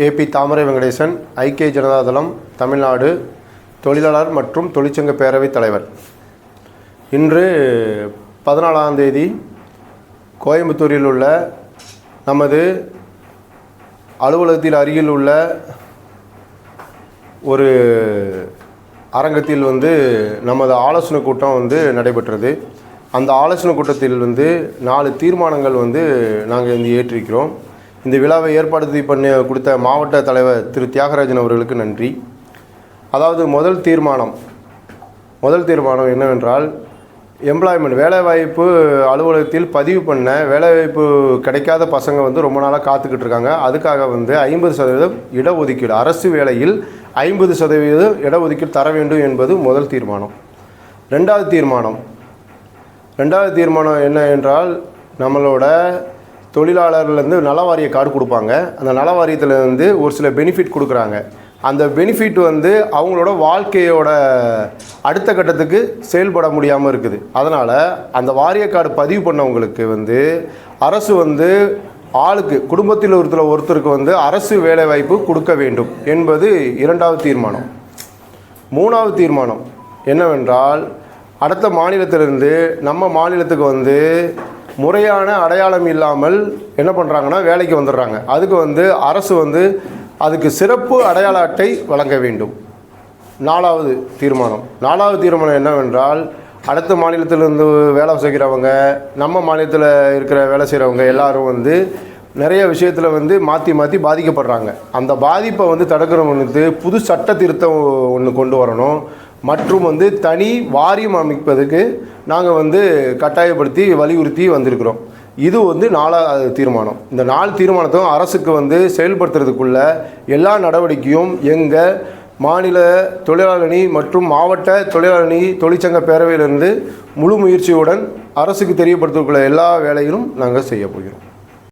AB தாமரை வெங்கடேசன், ஐக்கிய ஜனதா தளம் தமிழ்நாடு தொழிலாளர் மற்றும் தொழிற்சங்க பேரவைத் தலைவர். இன்று 14ஆம் தேதி கோயம்புத்தூரில் உள்ள நமது அலுவலகத்தில் அருகில் உள்ள ஒரு அரங்கத்தில் நமது ஆலோசனை கூட்டம் நடைபெற்றது. அந்த ஆலோசனை கூட்டத்தில் 4 தீர்மானங்கள் நாங்கள் ஏற்றிருக்கிறோம். இந்த விழாவை ஏற்பாடு பண்ணி கொடுத்த மாவட்ட தலைவர் திரு தியாகராஜன் அவர்களுக்கு நன்றி. அதாவது முதல் தீர்மானம் என்னவென்றால், எம்ப்ளாய்மெண்ட் வேலைவாய்ப்பு அலுவலகத்தில் பதிவு பண்ண வேலைவாய்ப்பு கிடைக்காத பசங்க ரொம்ப நாளாக காத்துக்கிட்டு இருக்காங்க. அதுக்காக 50% இடஒதுக்கீடு, அரசு வேலையில் 50% இடஒதுக்கீடு தர வேண்டும் என்பது முதல் தீர்மானம். ரெண்டாவது தீர்மானம் என்ன என்றால், நம்மளோட தொழிலாளர்கள் நல வாரிய கார்டு கொடுப்பாங்க. அந்த நல வாரியத்தில் ஒரு சில பெனிஃபிட் கொடுக்குறாங்க. அந்த பெனிஃபிட் அவங்களோட வாழ்க்கையோட அடுத்த கட்டத்துக்கு செயல்பட முடியாமல் இருக்குது. அதனால் அந்த வாரிய கார்டு பதிவு பண்ணவங்களுக்கு அரசு ஆளுக்கு குடும்பத்தில் ஒருத்தருக்கு அரசு வேலைவாய்ப்பு கொடுக்க வேண்டும் என்பது இரண்டாவது தீர்மானம். மூணாவது தீர்மானம் என்னவென்றால், அடுத்த மாநிலத்திலிருந்து நம்ம மாநிலத்துக்கு முறையான அடையாளம் இல்லாமல் என்ன பண்ணுறாங்கன்னா வேலைக்கு வந்துடுறாங்க. அதுக்கு அரசு அதுக்கு சிறப்பு அடையாள அட்டை வழங்க வேண்டும். நாலாவது தீர்மானம் என்னவென்றால், அடுத்த மாநிலத்திலிருந்து வேலை செய்கிறவங்க, நம்ம மாநிலத்தில் இருக்கிற வேலை செய்கிறவங்க எல்லாரும் நிறைய விஷயத்தில் மாற்றி பாதிக்கப்படுறாங்க. அந்த பாதிப்பை தடுக்கிறவங்களுக்கு புது சட்ட திருத்தம் ஒன்று கொண்டு வரணும். மற்றும் தனி வாரியம் அமைப்பதுக்கு நாங்கள் கட்டாயப்படுத்தி வலியுறுத்தி வந்திருக்கிறோம். இது 4வது தீர்மானம். இந்த 4 தீர்மானத்தையும் அரசுக்கு செயல்படுத்துறதுக்குள்ள எல்லா நடவடிக்கையும் எங்கள் மாநில தொழிலாளர் மற்றும் மாவட்ட தொழிலாளர் தொழிற்சங்க பேரவையிலிருந்து முழு முயற்சியுடன் அரசுக்கு தெரியப்படுத்தக்கூடிய எல்லா வேலைகளும் நாங்கள் செய்ய போகிறோம்.